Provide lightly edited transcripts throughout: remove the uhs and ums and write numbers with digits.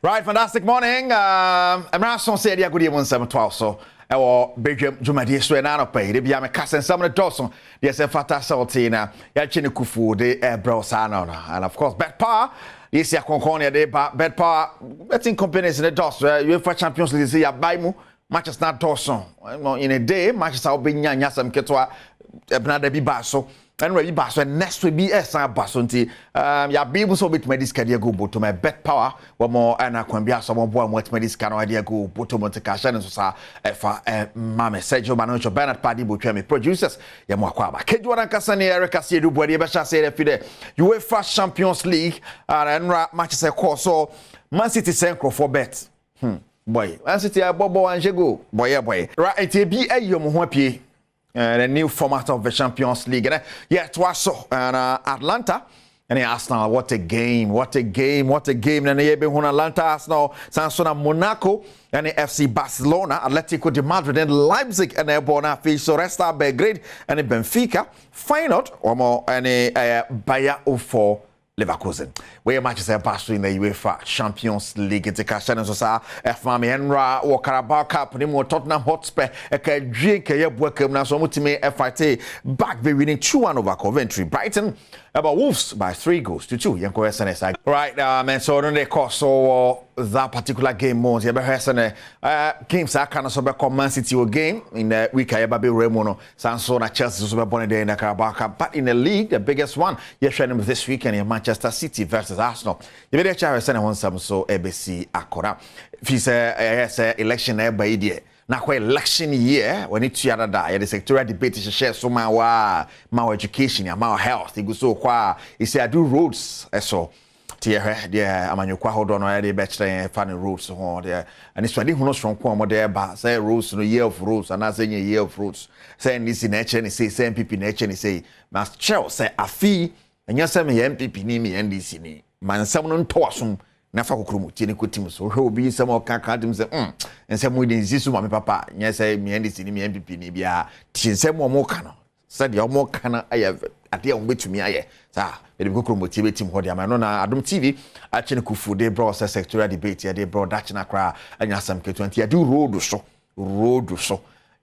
Right, fantastic morning. I'm not so say good evening 712 so our Belgium Jumadi so na no pay de bia me kasen some the doson the say fata salty na ya chine kufu de bro sana and of course bet power this ya konkon de bet power betting companies in the dos UEFA Champions League say ya buy mu matches na doson in a day matches will be nya some ketwa ebna bi ba so and we ba so next will be esa basonti ya be so bit medical dia go boto my bet power we more na kwambia so mo boa mo medical no dia go boto mo tika sha so sa efa mama Sergio Manoncho Bernard Padi botwa me producers ya mo akwa ba keju wan kasa ne Erica Siedu body be sha say the UEFA Champions League and matches e course so Man City Central for bet boy Man City bobo anje go boy right e bi ayom ho apie the new format of the Champions League. Yeah, it was so. And Atlanta and Arsenal, what a game. And Atlanta, Arsenal, Sansona, Monaco, and the FC Barcelona, Atletico de Madrid, and Leipzig, and Bona Fiso, Resta, Belgrade, and Benfica. Feyenoord, or more, and Bayer 04. Leverkusen. Where matches are passed in the UEFA Champions League. It's a question so sa Fami Henra or Carabao Cup ni mo Tottenham Hotspur e ka drink e welcome na so mutime FIT back be winning 2-1 over Coventry. Brighton about Wolves by 3-2. Yanko SNS. Right man, so on the course so that particular game more you be hesene games are kind of so be Man City game in the week I be Remono Sanso na Chelsea so be born in the Carabao Cup, but in the league the biggest one you showing them this weekend in Manchester City versus Arsenal. You better try send one some so ABC akora. If you say election e by there. Na kwa election year when it's yada da the sectorial debate is share so my education my health you go so kwa you say I do roads so there amanyokwa hold on already bachelor fan roads ho there and it's really who strong kwa mo there ba say roads no year of roads and I say year of roads say this in nature ni say MPP nature ni say master chair say afi enya say me MPP ni me NDC ni man sam no nto asom na fa kokromu tie ne kotim so hwe obi sam o kan dem say ensem mo den zisu ma me papa nya say me NDC ni me MPP ni bia tie ensem mo ka no say de mo ka na aye ade o betumi aye sa e de kokromu tie betim ho de ama no na Adom TV a chene kufu de bro sectorial debate ya de bro dachi na kra anya sam ke20 ya do road so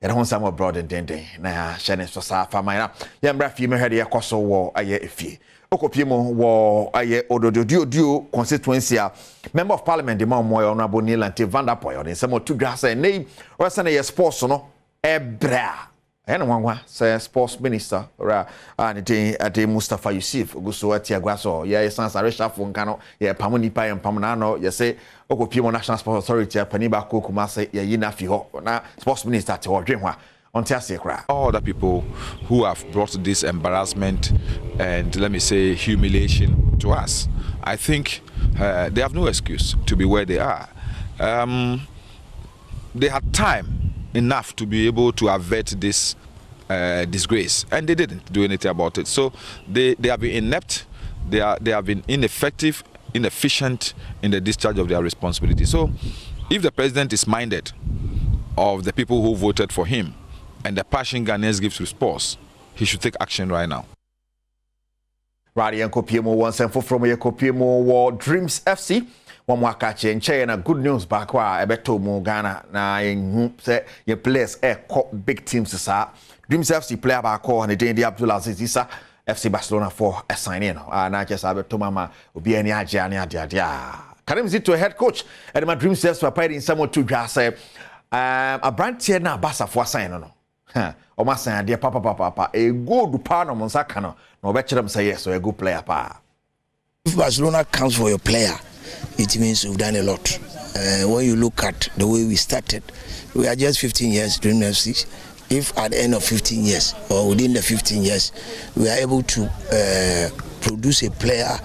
ya hon sam abroad den na shene so sa fa mai na ya mbra fi me hwede yakoso wo aye efie okopimo wo aye odododio constituency a member of parliament de Mamoy honorable Nilante Van der Poel den samo tu dwa say nei o say na ye sports no ebra ene wanwa say sports minister ra and de Mustafa Yusuf oguso atiagwa so ye sansa reshuffle nka no ye pamo nipa ye pamo na no ye say okopimo national sports authority pani ba ko kuma say ye yina fi ho na sports minister te odwen ho all the people who have brought this embarrassment and let me say humiliation to us, I think they have no excuse to be where they are. They had time enough to be able to avert this disgrace, and they didn't do anything about it. So they have been inept, they have been ineffective, inefficient in the discharge of their responsibility. So if the president is minded of the people who voted for him and the passion Ghanaians give to sports, he should take action right now. Right, Yankopiemo once and from Yankopiemo War Dreams FC. One more catch and China good news back where I bet to Ghana na in say your players big teams sa Dreams FC player back and the day Abdullah Zizisa FC Barcelona for a signing. Na just I bet to mama obi any adia Karim Zito head coach and my Dreams FC played in someone to just say a brand tier na basa for sign no. O ma san de papa e good pa no monsaka no no be kire say yes so a good player pa. If Barcelona counts for your player, it means you've done a lot. When you look at the way we started, we are just 15 years doing FC. If at the end of 15 years or within the 15 years we are able to produce a player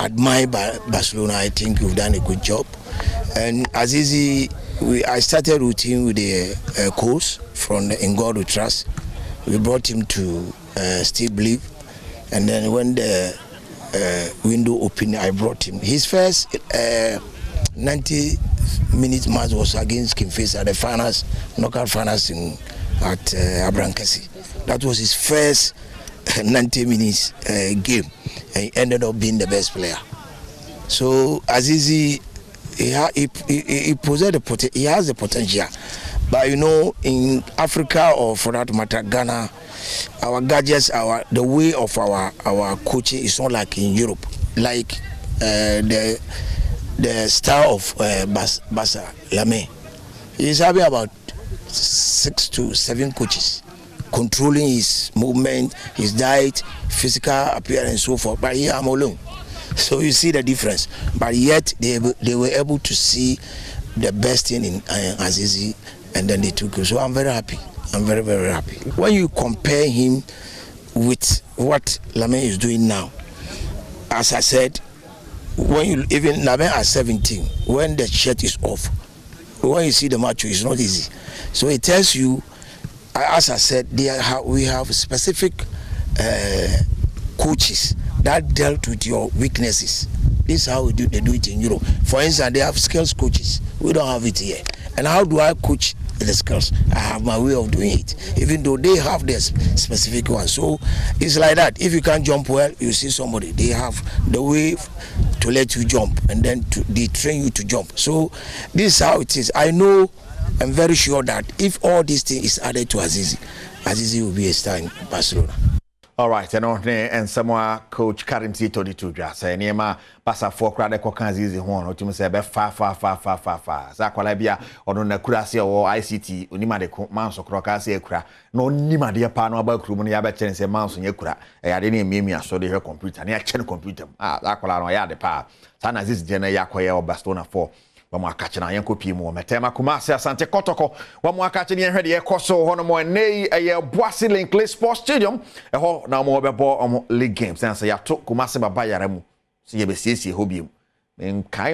admired by Barcelona, I think we've done a good job. And Azizi, I started routine with the coach from the In God We Trust. We brought him to still believe, and then when the window opened, I brought him. His first 90-minute match was against Kimfesa at the finals, knockout finals at Abrankasi. That was his first 90 minutes game, and he ended up being the best player. So Azizi he possess he has the potential. But you know, in Africa, or for that matter, Ghana, our gadgets, the way of our coaching is not like in Europe. Like the style of Bassa Lame. He's having about 6 to 7 coaches controlling his movement, his diet, physical appearance, and so forth. But here I'm alone. So you see the difference. But yet they were able to see the best thing in Azizi, and then they took it. So I'm very happy. I'm very, very happy. When you compare him with what Lame is doing now, as I said, when you even Lame at 17, when the shirt is off, when you see the match, it's not easy. So it tells you, as I said, we have specific coaches that dealt with your weaknesses. This is how they do it in Europe. For instance, they have skills coaches. We don't have it here. And how do I coach the skills? I have my way of doing it, even though they have their specific one. So it's like that. If you can't jump well, you see somebody, they have the way to let you jump, and then they train you to jump. So this is how it is. I'm very sure that if all these things is added to Azizi will be a star in Barcelona. All right, and someone coach Karim Tito di Tudra say Niema Basa for crowd ko kan Azizi ho to say be fa za kwala bia ono na kurase o ICT onima de manso kroka se ekura na onima de pa no aba kuru mu ya be kyen se manso nye kura e ya de ne miemi aso de computer na ya kyen computer za kwala no ya de pa sana Azizi je na yakoye o Barcelona 4 Wamu akache na yanko pimu metema kumasi asante kotoko wamu akache ni yenhwede ye koso hono mo nei ye Boise Linkley Sports Stadium ho na mo bebo omo league games na ya to kumasi baba yara mu si ye besiesie ho biem nkai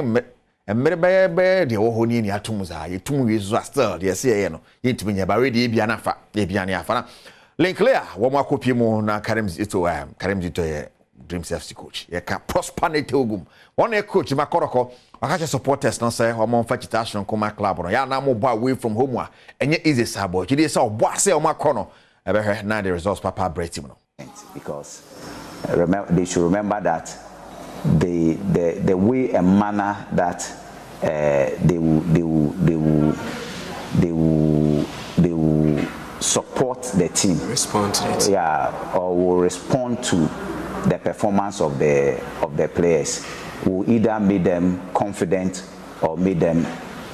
emere de wo ho ni atum za ye tum wezu still de se ye no ye ntimi nya ba ready bia na fa ye bia na afa na Linkley wamu akopimu na Karim Zito ye Dreams FC coach ye ka prosperity ogum one a coach makoroko akache supporters no say omo fachitation kuma club no ya na mo bo away from home wa enye easy sabo chidi say obo ase o makono ebehwe na the results papa break team no because they should remember that the way and manner that they will support the team, respond to it, or will respond to the performance of the players, will either make them confident or make them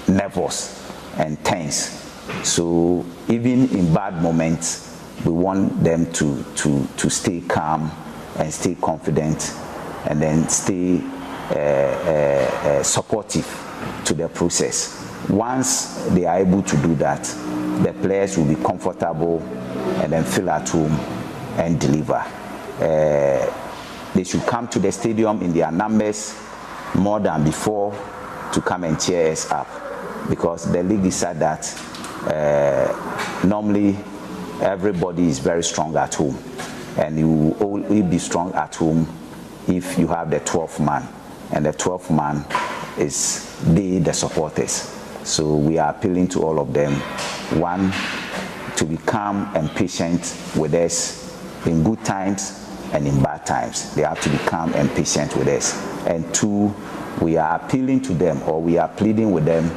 nervous and tense. So even in bad moments, we want them to stay calm and stay confident, and then stay supportive to the process. Once they are able to do that, the players will be comfortable and then feel at home and deliver. They should come to the stadium in their numbers more than before to come and cheer us up, because the league is said that normally everybody is very strong at home, and you will only be strong at home if you have the 12th man, and the 12th man is the supporters. So we are appealing to all of them, one, to be calm and patient with us in good times and in bad times. They have to be calm and patient with us. And two, we are appealing to them, or we are pleading with them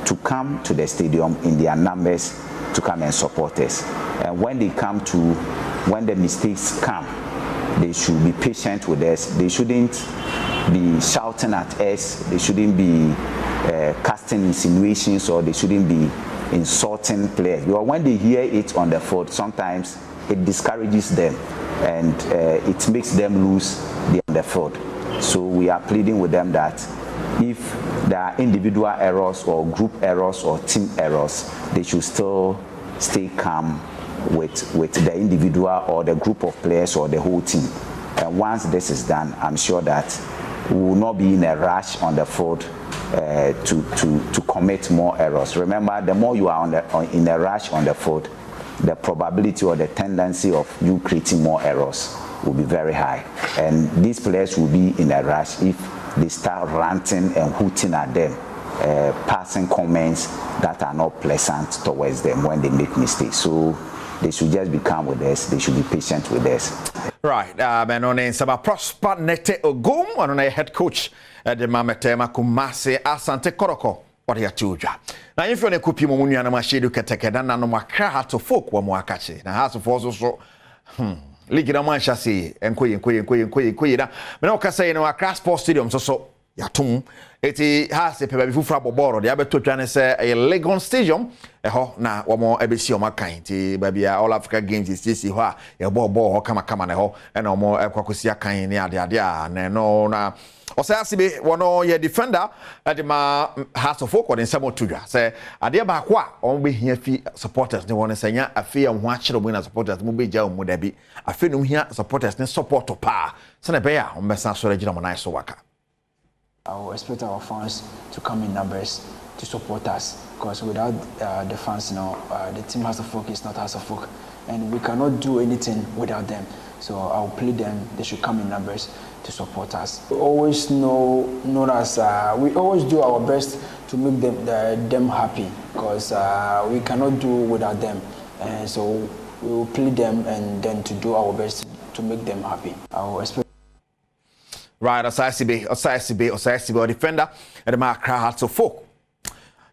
to come to the stadium in their numbers to come and support us. And when they come to, when the mistakes come, they should be patient with us. They shouldn't be shouting at us. They shouldn't be casting insinuations, or they shouldn't be insulting players. Because when they hear it on the field, sometimes it discourages them, and it makes them lose the field. So we are pleading with them that if there are individual errors or group errors or team errors, they should still stay calm with the individual or the group of players or the whole team. And once this is done, I'm sure that we will not be in a rush on the field to commit more errors. Remember, the more you are in a rush on the field, the probability or the tendency of you creating more errors will be very high. And these players will be in a rush if they start ranting and hooting at them, passing comments that are not pleasant towards them when they make mistakes. So they should just be calm with us. They should be patient with us. Right, menone sama Prosper Nete Ogum, anone head coach de Mametema Kumase Asante Koroko. What ya tuja. Na yefo ne kupi mu nua na mahyedu keteke na no makra hato folk wa mu akache. Na haso fo so league na mancha se enkoye na. Me no kasa no Accra Sports Stadium so yatum eti ha se peba bi fufura boboro de abeto twa ne se Legon Stadium ho na wo mo ebesi o makan ti ba bia All Africa Games is ho a ye bobo ho kama na ho e na mo ekwakosi akan ni ade a na no na Osasibe wono ye defender at ma House of Folk or in some tuja. Say ade ba kwa on be here fi supporters ne won senya afi ya ho akere mo na supporters mo be ja mo da bi afi no hia supporters ne support pa se na be ya on be san so regina mo na so waka. I will expect our fans to come in numbers to support us because without the fans, the team House of Folk is not House of Folk and we cannot do anything without them. So I will plead them, they should come in numbers to support us. We always know as we always do our best to make them happy because we cannot do without them. And so we will plead them and then to do our best to make them happy. I will expect. Right, Osasibe, defender at the Accra Hearts of Folk.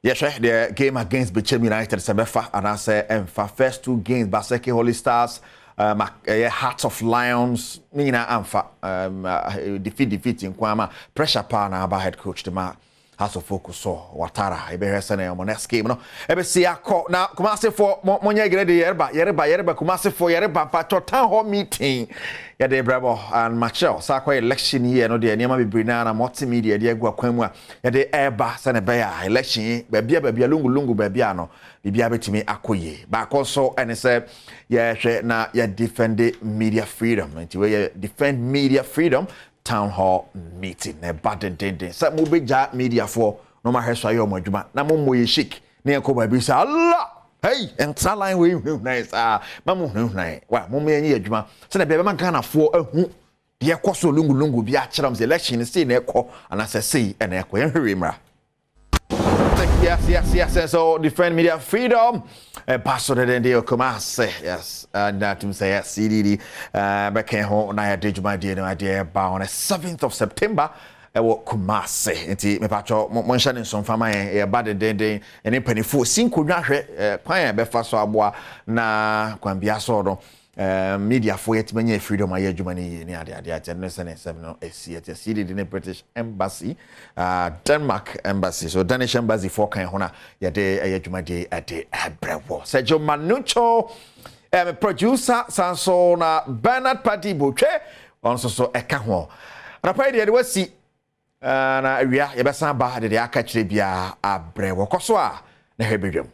Yes, the game against Bechem United, Sebefa, and I say, and for first two games, Baseke Holy Stars, Hearts of Lions, Nina Amfa, defeating Kwama, pressure partner about head coach, the Mark. House of Focus so Watara ebe hesene o next game no ebe si akọ na Kumasi for monye grade yereba Kumasi for yereba pa town hall meeting ya de brabo and Machel sa kwa election here no de niam bebre na multimedia de agua kwan mu a ya de eba se ne be ya election bia lungu bia no bibia betimi akoye ba so ene se ya hwe na ya defend media freedom nti we defend media freedom town hall meeting na baden sa mo beja media for no ma hweso ayo mo adwuma na mo moye chic na yakoba bi sa Allah hey entra line we nice ma mo na wa mo me anyi adwuma se na be ma Ghana for ahu de ekoso lungu bi a kyeram se election say na ekọ anase say na ekọ yen hwe mra. Yes. So defend media freedom. Pastor de Kumasi. Yes. And that to say yes, CDD. Back home, na ya dejuma die no idea about on the 7th of September. Ewo Kumasi. Enti me pacho mo nshane nso fama e ba de ene panifo sinko nwahwe kwan be fa so aboa na kwan bia so do media for yet many freedom aye adwuma ni ade no sene 7 no esi at CDD in British Embassy Denmark Embassy so Danish Embassy for kan ho na ye de aye adwuma de ade abrewo Sergio Manucho producer sanso na Bernard Party Botwe on so eka ho na pa de wasi na awia ye besan ba de aka kire bia abrewo koso a na hebedwam